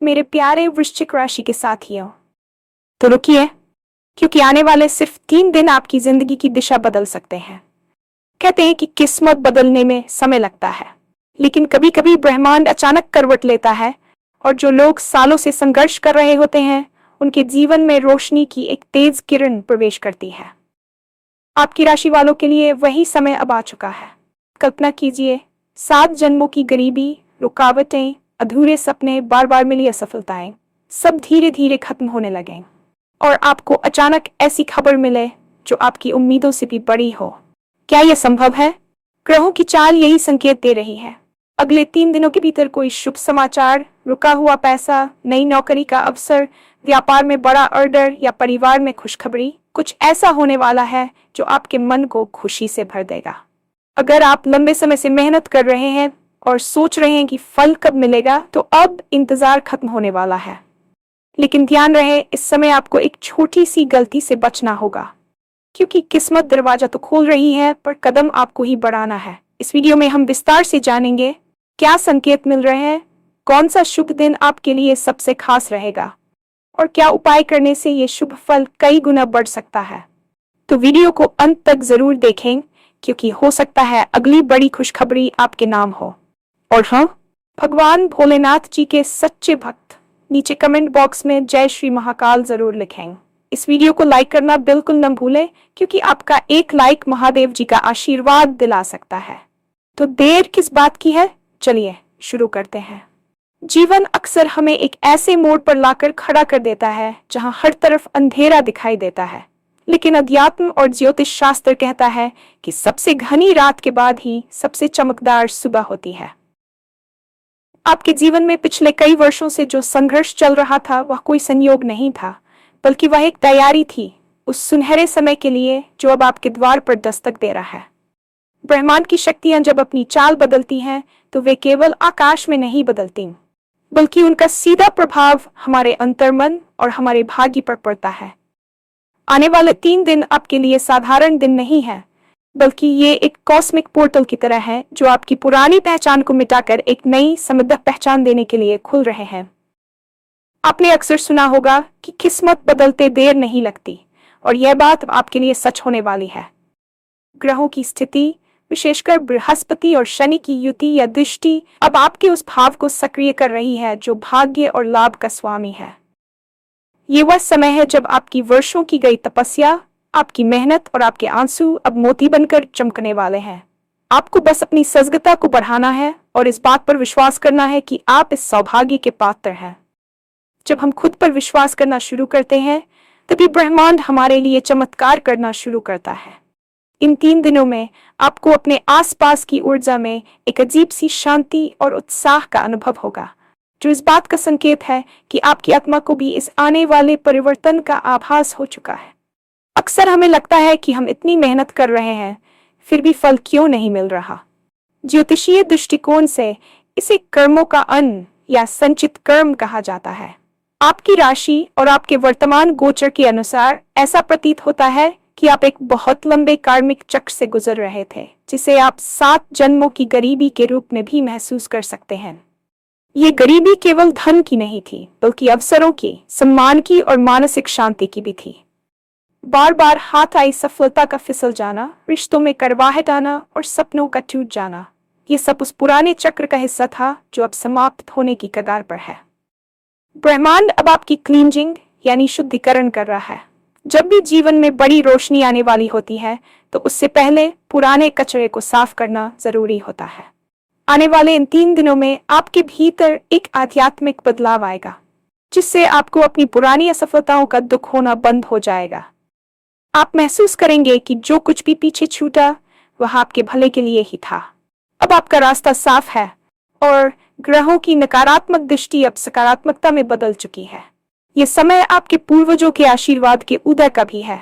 मेरे प्यारे वृश्चिक राशि के साथियों, तो रुकिए, क्योंकि आने वाले सिर्फ 3 दिन आपकी जिंदगी की दिशा बदल सकते हैं। कहते हैं कि किस्मत बदलने में समय लगता है, लेकिन कभी कभी ब्रह्मांड अचानक करवट लेता है और जो लोग सालों से संघर्ष कर रहे होते हैं, उनके जीवन में रोशनी की एक तेज किरण प्रवेश करती है। आपकी राशि वालों के लिए वही समय अब आ चुका है। कल्पना कीजिए, 7 जन्मों की गरीबी, रुकावटें, अधूरे सपने, बार बार मिली असफलताएं, सब धीरे धीरे खत्म होने लगे और आपको अचानक ऐसी खबर मिले जो आपकी उम्मीदों से भी बड़ी हो। क्या यह संभव है? ग्रहों की चाल यही संकेत दे रही है। अगले 3 दिनों के भीतर कोई शुभ समाचार, रुका हुआ पैसा, नई नौकरी का अवसर, व्यापार में बड़ा ऑर्डर या परिवार में खुशखबरी, कुछ ऐसा होने वाला है जो आपके मन को खुशी से भर देगा। अगर आप लंबे समय से मेहनत कर रहे हैं और सोच रहे हैं कि फल कब मिलेगा, तो अब इंतजार खत्म होने वाला है। लेकिन ध्यान रहे, इस समय आपको एक छोटी सी गलती से बचना होगा, क्योंकि किस्मत दरवाजा तो खोल रही है, पर कदम आपको ही बढ़ाना है। इस वीडियो में हम विस्तार से जानेंगे क्या संकेत मिल रहे हैं, कौन सा शुभ दिन आपके लिए सबसे खास रहेगा और क्या उपाय करने से ये शुभ फल कई गुना बढ़ सकता है। तो वीडियो को अंत तक जरूर देखें, क्योंकि हो सकता है अगली बड़ी खुशखबरी आपके नाम हो। और हाँ, भगवान भोलेनाथ जी के सच्चे भक्त नीचे कमेंट बॉक्स में जय श्री महाकाल जरूर लिखें। इस वीडियो को लाइक करना बिल्कुल न भूलें, क्योंकि आपका एक लाइक महादेव जी का आशीर्वाद दिला सकता है। तो देर किस बात की है, चलिए शुरू करते हैं। जीवन अक्सर हमें एक ऐसे मोड़ पर लाकर खड़ा कर देता है जहां हर तरफ अंधेरा दिखाई देता है, लेकिन अध्यात्म और ज्योतिष शास्त्र कहता है कि सबसे घनी रात के बाद ही सबसे चमकदार सुबह होती है। आपके जीवन में पिछले कई वर्षों से जो संघर्ष चल रहा था, वह कोई संयोग नहीं था, बल्कि वह एक तैयारी थी उस सुनहरे समय के लिए जो अब आपके द्वार पर दस्तक दे रहा है। ब्रह्मांड की शक्तियां जब अपनी चाल बदलती हैं, तो वे केवल आकाश में नहीं बदलती, बल्कि उनका सीधा प्रभाव हमारे अंतर्मन और हमारे भाग्य पर पड़ता है। आने वाले 3 दिन आपके लिए साधारण दिन नहीं है, बल्कि ये एक कॉस्मिक पोर्टल की तरह है जो आपकी पुरानी पहचान को मिटाकर एक नई समृद्ध पहचान देने के लिए खुल रहे हैं। आपने अक्सर सुना होगा कि किस्मत बदलते देर नहीं लगती, और यह बात आपके लिए सच होने वाली है। ग्रहों की स्थिति, विशेषकर बृहस्पति और शनि की युति या दृष्टि, अब आपके उस भाव को सक्रिय कर रही है जो भाग्य और लाभ का स्वामी है। ये वह समय है जब आपकी वर्षों की गई तपस्या, आपकी मेहनत और आपके आंसू अब मोती बनकर चमकने वाले हैं। आपको बस अपनी सजगता को बढ़ाना है और इस बात पर विश्वास करना है कि आप इस सौभाग्य के पात्र हैं। जब हम खुद पर विश्वास करना शुरू करते हैं, तभी ब्रह्मांड हमारे लिए चमत्कार करना शुरू करता है। इन 3 दिनों में आपको अपने आसपास की ऊर्जा में एक अजीब सी शांति और उत्साह का अनुभव होगा, जो इस बात का संकेत है कि आपकी आत्मा को भी इस आने वाले परिवर्तन का आभास हो चुका है। अक्सर हमें लगता है कि हम इतनी मेहनत कर रहे हैं, फिर भी फल क्यों नहीं मिल रहा। ज्योतिषीय दृष्टिकोण से इसे कर्मों का अन्न या संचित कर्म कहा जाता है। आपकी राशि और आपके वर्तमान गोचर के अनुसार ऐसा प्रतीत होता है कि आप एक बहुत लंबे कार्मिक चक्र से गुजर रहे थे, जिसे आप 7 जन्मों की गरीबी के रूप में भी महसूस कर सकते हैं। ये गरीबी केवल धन की नहीं थी, बल्कि अवसरों की, सम्मान की और मानसिक शांति की भी थी। बार बार हाथ आई सफलता का फिसल जाना, रिश्तों में करवाहट आना और सपनों का टूट जाना, ये सब उस पुराने चक्र का हिस्सा था जो अब समाप्त होने की कगार पर है। ब्रह्मांड अब आपकी क्लींजिंग यानी शुद्धिकरण कर रहा है। जब भी जीवन में बड़ी रोशनी आने वाली होती है, तो उससे पहले पुराने कचरे को साफ करना जरूरी होता है। आने वाले इन 3 दिनों में आपके भीतर एक आध्यात्मिक बदलाव आएगा, जिससे आपको अपनी पुरानी असफलताओं का दुख होना बंद हो जाएगा। आप महसूस करेंगे कि जो कुछ भी पीछे छूटा, वह आपके भले के लिए ही था। अब आपका रास्ता साफ है और ग्रहों की नकारात्मक दृष्टि अब सकारात्मकता में बदल चुकी है। ये समय आपके पूर्वजों के आशीर्वाद के उदय का भी है।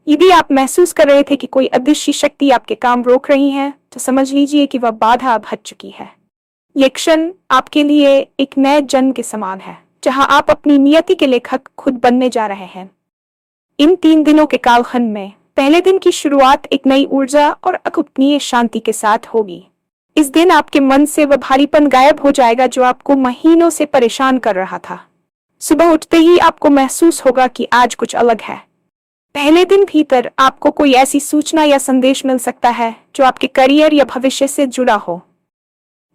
यदि आप महसूस कर रहे थे कि कोई अदृश्य शक्ति आपके काम रोक रही है, तो समझ लीजिए कि वह बाधा अब हट चुकी है। ये क्षण आपके लिए एक नए जन्म के समान है, जहां आप अपनी नियति के लेखक खुद बनने जा रहे हैं। इन 3 दिनों के कालखंड में पहले दिन की शुरुआत एक नई ऊर्जा और अकल्पनीय शांति के साथ होगी। इस दिन आपके मन से वह भारीपन गायब हो जाएगा जो आपको महीनों से परेशान कर रहा था। सुबह उठते ही आपको महसूस होगा कि आज कुछ अलग है। पहले दिन भीतर आपको कोई ऐसी सूचना या संदेश मिल सकता है जो आपके करियर या भविष्य से जुड़ा हो।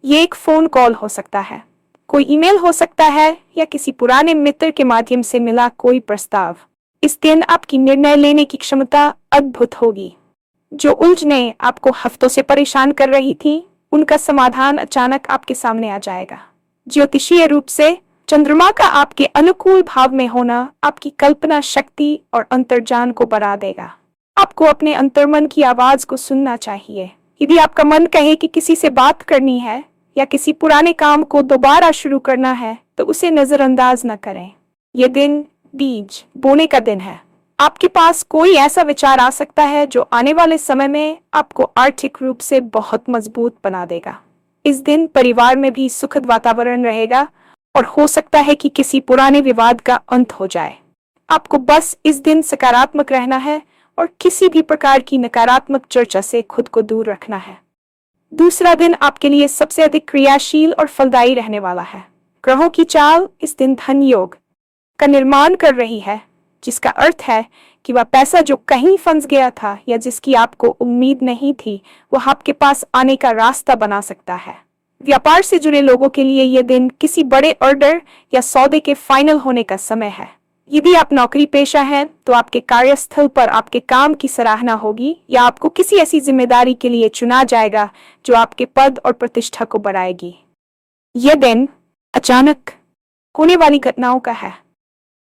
ये एक फोन कॉल हो सकता है, कोई ईमेल हो सकता है, या किसी पुराने मित्र के माध्यम से मिला कोई प्रस्ताव। इस दिन आपकी निर्णय लेने की क्षमता अद्भुत होगी। जो उलझनें आपको हफ्तों से परेशान कर रही थी, उनका समाधान अचानक आपके सामने आ जाएगा। ज्योतिषीय रूप से चंद्रमा का आपके अनुकूल भाव में होना आपकी कल्पना शक्ति और अंतर्ज्ञान को बढ़ा देगा। आपको अपने अंतर्मन की आवाज को सुनना चाहिए। यदि आपका मन कहे कि किसी से बात करनी है या किसी पुराने काम को दोबारा शुरू करना है, तो उसे नजरअंदाज न करें। यह दिन बीज बोने का दिन है। आपके पास कोई ऐसा विचार आ सकता है जो आने वाले समय में आपको आर्थिक रूप से बहुत मजबूत बना देगा। इस दिन परिवार में भी सुखद वातावरण रहेगा और हो सकता है कि किसी पुराने विवाद का अंत हो जाए। आपको बस इस दिन सकारात्मक रहना है और किसी भी प्रकार की नकारात्मक चर्चा से खुद को दूर रखना है। दूसरा दिन आपके लिए सबसे अधिक क्रियाशील और फलदायी रहने वाला है। ग्रहों की चाल इस दिन धन योग का निर्माण कर रही है, जिसका अर्थ है कि वह पैसा जो कहीं फंस गया था या जिसकी आपको उम्मीद नहीं थी, वह आपके पास आने का रास्ता बना सकता है। व्यापार से जुड़े लोगों के लिए यह दिन किसी बड़े ऑर्डर या सौदे के फाइनल होने का समय है। यदि आप नौकरी पेशा हैं, तो आपके कार्यस्थल पर आपके काम की सराहना होगी या आपको किसी ऐसी जिम्मेदारी के लिए चुना जाएगा जो आपके पद और प्रतिष्ठा को बढ़ाएगी। यह दिन अचानक होने वाली घटनाओं का है।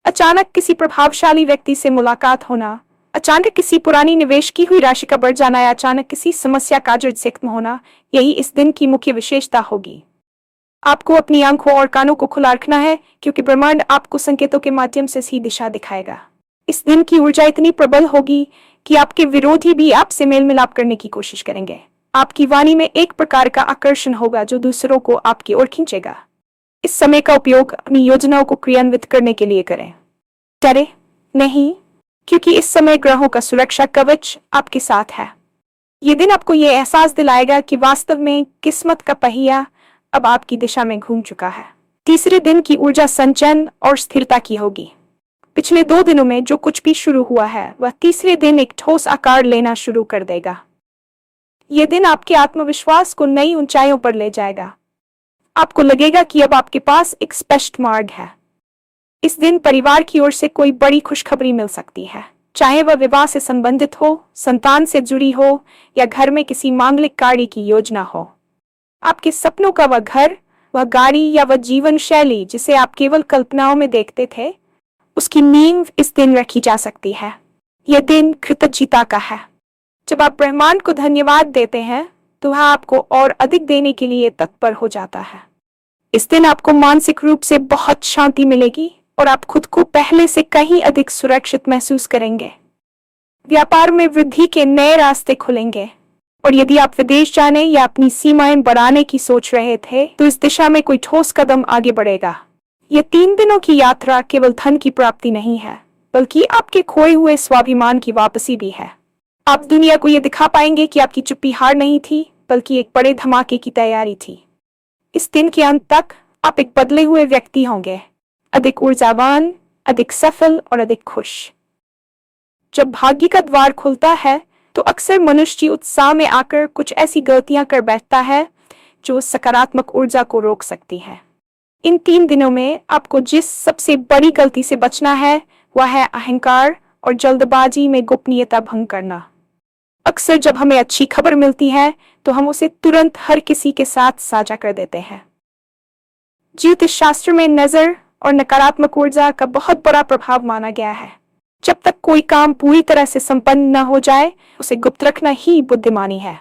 अचानक किसी प्रभावशाली व्यक्ति से मुलाकात होना, अचानक किसी पुरानी निवेश की हुई राशि का बढ़ जाना या अचानक किसी समस्या का जड़ से खत्म होना, यही इस दिन की मुख्य विशेषता होगी। आपको अपनी आंखों और कानों को खुला रखना है, क्योंकि ब्रह्मांड आपको संकेतों के माध्यम से सही दिशा दिखाएगा। इस दिन की ऊर्जा इतनी प्रबल होगी कि आपके विरोधी भी आपसे मेल मिलाप करने की कोशिश करेंगे। आपकी वाणी में एक प्रकार का आकर्षण होगा जो दूसरों को आपकी ओर खींचेगा। इस समय का उपयोग अपनी योजनाओं को क्रियान्वित करने के लिए करें। डरे नहीं, क्योंकि इस समय ग्रहों का सुरक्षा कवच आपके साथ है। ये दिन आपको ये एहसास दिलाएगा कि वास्तव में किस्मत का पहिया अब आपकी दिशा में घूम चुका है। तीसरे दिन की ऊर्जा संचयन और स्थिरता की होगी। पिछले 2 दिनों में जो कुछ भी शुरू हुआ है, वह तीसरे दिन एक ठोस आकार लेना शुरू कर देगा। यह दिन आपके आत्मविश्वास को नई ऊंचाइयों पर ले जाएगा। आपको लगेगा कि अब आपके पास एक स्पष्ट मार्ग है। इस दिन परिवार की ओर से कोई बड़ी खुशखबरी मिल सकती है, चाहे वह विवाह से संबंधित हो, संतान से जुड़ी हो या घर में किसी मांगलिक कार्य की योजना हो। आपके सपनों का वह घर, वह गाड़ी या वह जीवन शैली जिसे आप केवल कल्पनाओं में देखते थे, उसकी नींव इस दिन रखी जा सकती है। यह दिन कृतज्ञता का है। जब आप ब्रह्मांड को धन्यवाद देते हैं, तो वह आपको और अधिक देने के लिए तत्पर हो जाता है। इस दिन आपको मानसिक रूप से बहुत शांति मिलेगी और आप खुद को पहले से कहीं अधिक सुरक्षित महसूस करेंगे। व्यापार में वृद्धि के नए रास्ते खुलेंगे और यदि आप विदेश जाने या अपनी सीमाएं बढ़ाने की सोच रहे थे, तो इस दिशा में कोई ठोस कदम आगे बढ़ेगा। ये 3 दिनों की यात्रा केवल धन की प्राप्ति नहीं है, बल्कि आपके खोए हुए स्वाभिमान की वापसी भी है। आप दुनिया को यह दिखा पाएंगे कि आपकी चुप्पी हार नहीं थी, बल्कि एक बड़े धमाके की तैयारी थी। इस दिन के अंत तक आप एक बदले हुए व्यक्ति होंगे, अधिक ऊर्जावान, अधिक सफल और अधिक खुश। जब भाग्य का द्वार खुलता है, तो अक्सर मनुष्य उत्साह में आकर कुछ ऐसी गलतियां कर बैठता है जो सकारात्मक ऊर्जा को रोक सकती है। इन 3 दिनों में आपको जिस सबसे बड़ी गलती से बचना है, वह है अहंकार और जल्दबाजी में गोपनीयता भंग करना। अक्सर जब हमें अच्छी खबर मिलती है, तो हम उसे तुरंत हर किसी के साथ साझा कर देते हैं। ज्योतिष शास्त्र में नजर और नकारात्मक ऊर्जा का बहुत बड़ा प्रभाव माना गया है। जब तक कोई काम पूरी तरह से संपन्न न हो जाए, उसे गुप्त रखना ही बुद्धिमानी है।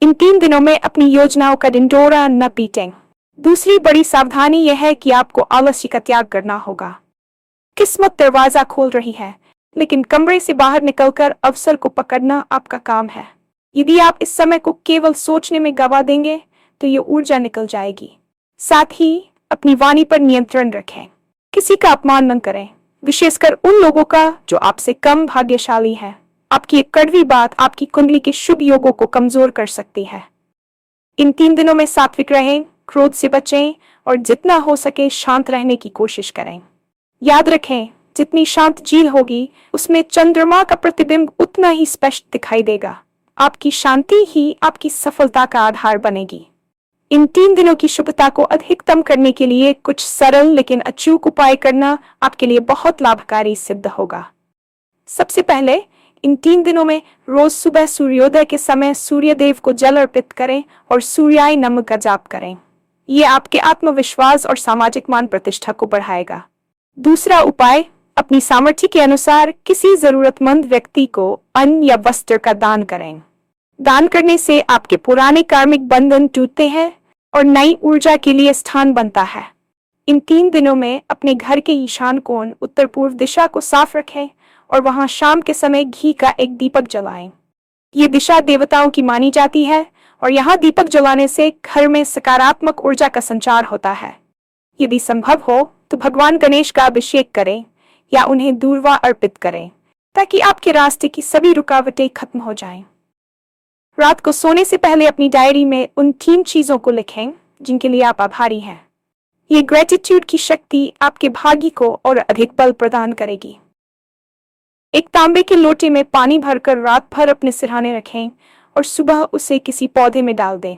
इन 3 दिनों में अपनी योजनाओं का ढिंढोरा न पीटें। दूसरी बड़ी सावधानी यह है कि आपको आलस्य का त्याग करना होगा। किस्मत दरवाजा खोल रही है, लेकिन कमरे से बाहर निकलकर अवसर को पकड़ना आपका काम है। यदि आप इस समय को केवल सोचने में गवा देंगे, तो ये ऊर्जा निकल जाएगी। साथ ही अपनी वाणी पर नियंत्रण रखें। किसी का अपमान न करें, विशेषकर उन लोगों का जो आपसे कम भाग्यशाली हैं। आपकी एक कड़वी बात आपकी कुंडली के शुभ योगों को कमजोर कर सकती है। इन 3 दिनों में सात्विक रहें, क्रोध से बचें और जितना हो सके शांत रहने की कोशिश करें। याद रखें, जितनी शांत झील होगी उसमें चंद्रमा का प्रतिबिंब उतना ही स्पष्ट दिखाई देगा। आपकी शांति ही आपकी सफलता का आधार बनेगी। इन 3 दिनों की शुभता को अधिकतम करने के लिए कुछ सरल लेकिन अचूक उपाय करना आपके लिए बहुत लाभकारी सिद्ध होगा। सबसे पहले, इन 3 दिनों में रोज सुबह सूर्योदय के समय सूर्य देव को जल अर्पित करें और सूर्याय नमः का जाप करें। ये आपके आत्मविश्वास और सामाजिक मान प्रतिष्ठा को बढ़ाएगा। दूसरा उपाय, अपनी सामर्थ्य के अनुसार किसी जरूरतमंद व्यक्ति को अन्न या वस्त्र का दान करें। दान करने से आपके पुराने कार्मिक बंधन टूटते हैं और नई ऊर्जा के लिए स्थान बनता है। इन 3 दिनों में अपने घर के ईशान कोण उत्तर पूर्व दिशा को साफ रखें और वहां शाम के समय घी का एक दीपक जलाएं। ये दिशा देवताओं की मानी जाती है और यहाँ दीपक जलाने से घर में सकारात्मक ऊर्जा का संचार होता है। यदि संभव हो तो भगवान गणेश का अभिषेक करें या उन्हें दूर्वा अर्पित करें ताकि आपके रास्ते की सभी रुकावटें खत्म हो जाएं। रात को सोने से पहले अपनी डायरी में उन 3 चीजों को लिखें जिनके लिए आप आभारी हैं। ये ग्रेटिट्यूड की शक्ति आपके भाग्य को और अधिक बल प्रदान करेगी। एक तांबे के लोटे में पानी भरकर रात भर अपने सिरहाने रखें और सुबह उसे किसी पौधे में डाल दें।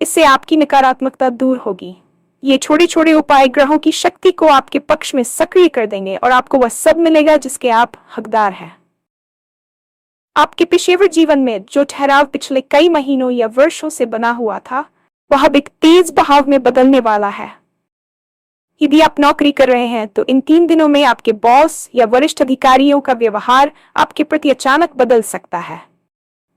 इससे आपकी नकारात्मकता दूर होगी। ये छोटे छोटे उपाय ग्रहों की शक्ति को आपके पक्ष में सक्रिय कर देंगे और आपको वह सब मिलेगा जिसके आप हकदार हैं। आपके पेशेवर जीवन में जो ठहराव पिछले कई महीनों या वर्षों से बना हुआ था, वह अब एक तेज बहाव में बदलने वाला है। यदि आप नौकरी कर रहे हैं तो इन 3 दिनों में आपके बॉस या वरिष्ठ अधिकारियों का व्यवहार आपके प्रति अचानक बदल सकता है।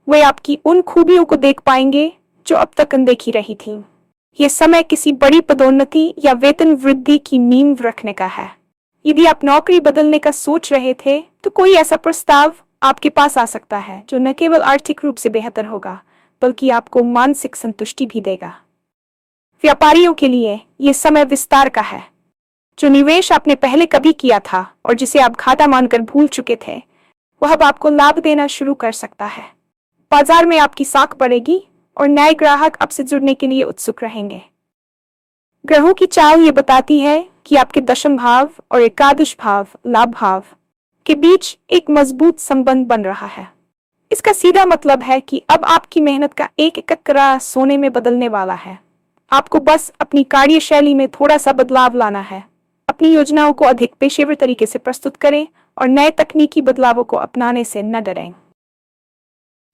वे आपकी उन खूबियों को देख पाएंगे जो अब तक अनदेखी रही थीं। यह समय किसी बड़ी पदोन्नति या वेतन वृद्धि की नींव रखने का है। यदि आप नौकरी बदलने का सोच रहे थे तो कोई ऐसा प्रस्ताव आपके पास आ सकता है जो न केवल आर्थिक रूप से बेहतर होगा बल्कि आपको मानसिक संतुष्टि भी देगा। व्यापारियों के लिए यह समय विस्तार का है। जो निवेश आपने पहले कभी किया था और जिसे आप घाटा मानकर भूल चुके थे, वह अब आपको लाभ देना शुरू कर सकता है। बाजार में आपकी साख बढ़ेगी और नए ग्राहक आपसे जुड़ने के लिए उत्सुक रहेंगे। ग्रहों की चाल ये बताती है कि आपके दशम भाव और एकादश भाव लाभ भाव के बीच एक मजबूत संबंध बन रहा है। इसका सीधा मतलब है कि अब आपकी मेहनत का एक एक कतरा सोने में बदलने वाला है। आपको बस अपनी कार्यशैली में थोड़ा सा बदलाव लाना है। अपनी योजनाओं को अधिक पेशेवर तरीके से प्रस्तुत करें और नए तकनीकी बदलावों को अपनाने से न डरें।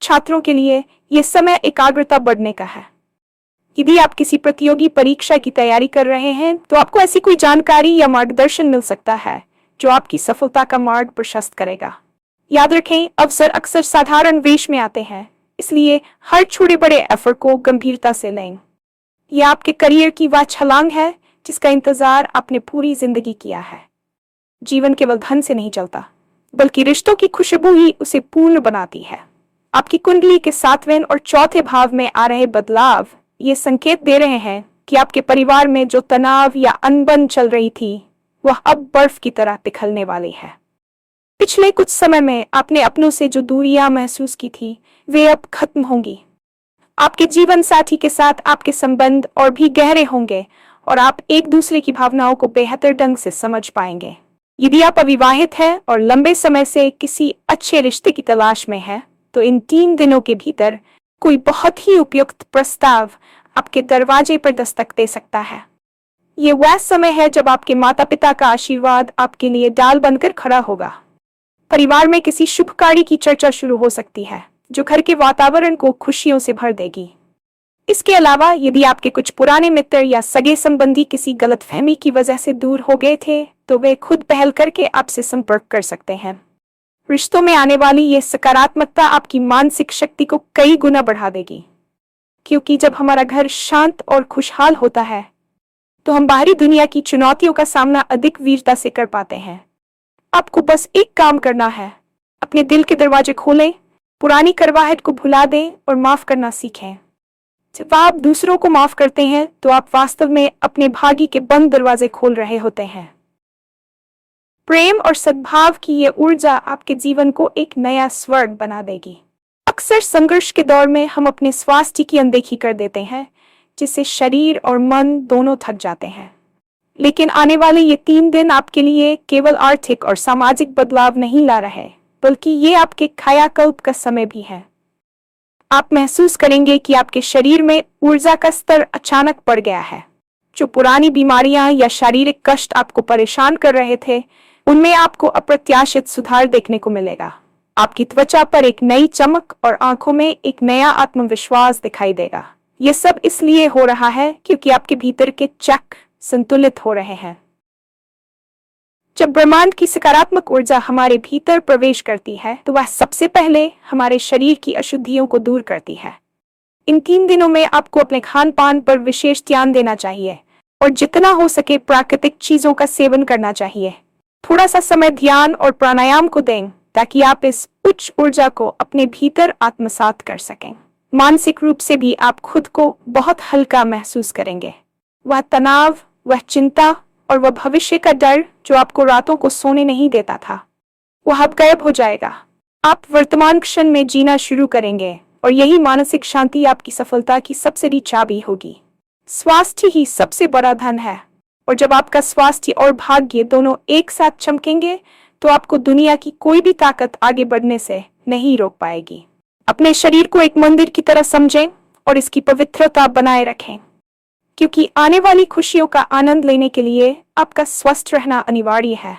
छात्रों के लिए यह समय एकाग्रता बढ़ने का है। यदि आप किसी प्रतियोगी परीक्षा की तैयारी कर रहे हैं तो आपको ऐसी कोई जानकारी या मार्गदर्शन मिल सकता है जो आपकी सफलता का मार्ग प्रशस्त करेगा। याद रखें, अवसर अक्सर साधारण वेश में आते हैं, इसलिए हर छोटे बड़े एफर्ट को गंभीरता से लें। यह आपके करियर की वह छलांग है जिसका इंतजार आपने पूरी जिंदगी किया है। जीवन केवल धन से नहीं चलता, बल्कि रिश्तों की खुशबू ही उसे पूर्ण बनाती है। आपकी कुंडली के 7वें और 4थे भाव में आ रहे बदलाव ये संकेत दे रहे हैं कि आपके परिवार में जो तनाव या अनबन चल रही थी, वह अब बर्फ की तरह पिघलने वाली है। पिछले कुछ समय में आपने अपनों से जो दूरियां महसूस की थी, वे अब खत्म होंगी। आपके जीवन साथी के साथ आपके संबंध और भी गहरे होंगे और आप एक दूसरे की भावनाओं को बेहतर ढंग से समझ पाएंगे। यदि आप अविवाहित हैं और लंबे समय से किसी अच्छे रिश्ते की तलाश में हैं, तो इन 3 दिनों के भीतर कोई बहुत ही उपयुक्त प्रस्ताव आपके दरवाजे पर दस्तक दे सकता है। ये वह समय है जब आपके माता पिता का आशीर्वाद आपके लिए डाल बनकर खड़ा होगा। परिवार में किसी शुभ कार्य की चर्चा शुरू हो सकती है जो घर के वातावरण को खुशियों से भर देगी। इसके अलावा यदि आपके कुछ पुराने मित्र या सगे संबंधी किसी गलतफहमी की वजह से दूर हो गए थे, तो वे खुद पहल करके आपसे संपर्क कर सकते हैं। रिश्तों में आने वाली यह सकारात्मकता आपकी मानसिक शक्ति को कई गुना बढ़ा देगी, क्योंकि जब हमारा घर शांत और खुशहाल होता है तो हम बाहरी दुनिया की चुनौतियों का सामना अधिक वीरता से कर पाते हैं। आपको बस एक काम करना है, अपने दिल के दरवाजे खोलें, पुरानी करवाहट को भुला दें और माफ करना सीखें। जब आप दूसरों को माफ करते हैं तो आप वास्तव में अपने भाग्य के बंद दरवाजे खोल रहे होते हैं। प्रेम और सद्भाव की ये ऊर्जा आपके जीवन को एक नया स्वर्ग बना देगी। अक्सर संघर्ष के दौर में हम अपने स्वास्थ्य की अनदेखी कर देते हैं, जिससे शरीर और मन दोनों थक जाते हैं। लेकिन आने वाले ये 3 दिन आपके लिए केवल आर्थिक और सामाजिक बदलाव नहीं ला रहे, बल्कि ये आपके कायाकल्प का समय भी है। आप महसूस करेंगे कि आपके शरीर में ऊर्जा का स्तर अचानक बढ़ गया है। जो पुरानी बीमारियां या शारीरिक कष्ट आपको परेशान कर रहे थे, उनमें आपको अप्रत्याशित सुधार देखने को मिलेगा। आपकी त्वचा पर एक नई चमक और आंखों में एक नया आत्मविश्वास दिखाई देगा। ये सब इसलिए हो रहा है क्योंकि आपके भीतर के चक्र संतुलित हो रहे हैं। जब ब्रह्मांड की सकारात्मक ऊर्जा हमारे भीतर प्रवेश करती है, तो वह सबसे पहले हमारे शरीर की अशुद्धियों को दूर करती है। इन 3 दिनों में आपको अपने खान पान पर विशेष ध्यान देना चाहिए और जितना हो सके प्राकृतिक चीजों का सेवन करना चाहिए। थोड़ा सा समय ध्यान और प्राणायाम को दें ताकि आप इस उच्च ऊर्जा को अपने भीतर आत्मसात कर सकें। मानसिक रूप से भी आप खुद को बहुत हल्का महसूस करेंगे। वह तनाव, वह चिंता और वह भविष्य का डर जो आपको रातों को सोने नहीं देता था, वह अब गायब हो जाएगा। आप वर्तमान क्षण में जीना शुरू करेंगे और यही मानसिक शांति आपकी सफलता की सबसे बड़ी चाबी होगी। स्वास्थ्य ही सबसे बड़ा धन है, और जब आपका स्वास्थ्य और भाग्य दोनों एक साथ चमकेंगे, तो आपको दुनिया की कोई भी ताकत आगे बढ़ने से नहीं रोक पाएगी। अपने शरीर को एक मंदिर की तरह समझें और इसकी पवित्रता बनाए रखें, क्योंकि आने वाली खुशियों का आनंद लेने के लिए आपका स्वस्थ रहना अनिवार्य है।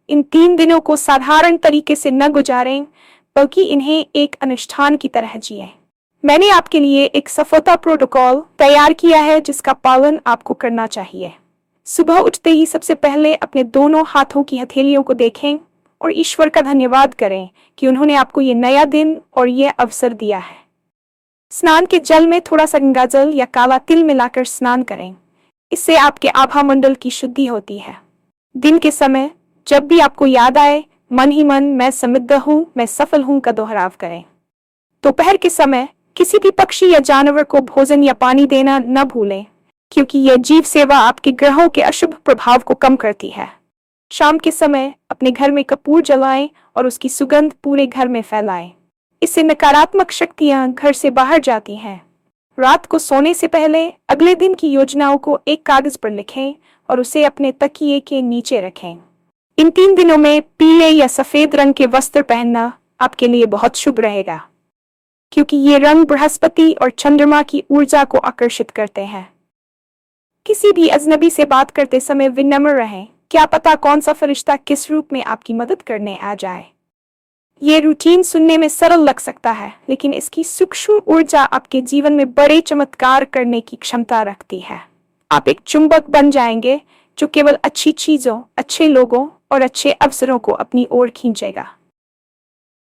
इन 3 दिनों को साधारण तरीके से न गुजारें, बल्कि इन्हें एक अनुष्ठान की तरह जिएं। मैंने आपके लिए एक सफलता प्रोटोकॉल तैयार किया है जिसका पालन आपको करना चाहिए। सुबह उठते ही सबसे पहले अपने दोनों हाथों की हथेलियों को देखें और ईश्वर का धन्यवाद करें कि उन्होंने आपको ये नया दिन और ये अवसर दिया है। स्नान के जल में थोड़ा सा गंगा जल या काला तिल मिलाकर स्नान करें। इससे आपके आभा मंडल की शुद्धि होती है। दिन के समय जब भी आपको याद आए, मन ही मन मैं समृद्ध हूँ, मैं सफल हूँ का दोहराव करें। दोपहर के समय किसी भी पक्षी या जानवर को भोजन या पानी देना न भूलें, क्योंकि यह जीव सेवा आपके ग्रहों के अशुभ प्रभाव को कम करती है। शाम के समय अपने घर में कपूर जलाएं और उसकी सुगंध पूरे घर में फैलाएं। इससे नकारात्मक शक्तियां घर से बाहर जाती हैं। रात को सोने से पहले अगले दिन की योजनाओं को एक कागज पर लिखें और उसे अपने तकिए के नीचे रखें। इन 3 दिनों में पीले या सफेद रंग के वस्त्र पहनना आपके लिए बहुत शुभ रहेगा, क्योंकि ये रंग बृहस्पति और चंद्रमा की ऊर्जा को आकर्षित करते हैं। किसी भी अजनबी से बात करते समय विनम्र रहें। क्या पता कौन सा फरिश्ता किस रूप में आपकी मदद करने आ जाए। ये रूटीन सुनने में सरल लग सकता है, लेकिन इसकी सूक्ष्म ऊर्जा आपके जीवन में बड़े चमत्कार करने की क्षमता रखती है। आप एक चुंबक बन जाएंगे जो केवल अच्छी चीजों, अच्छे लोगों और अच्छे अवसरों को अपनी ओर खींचेगा।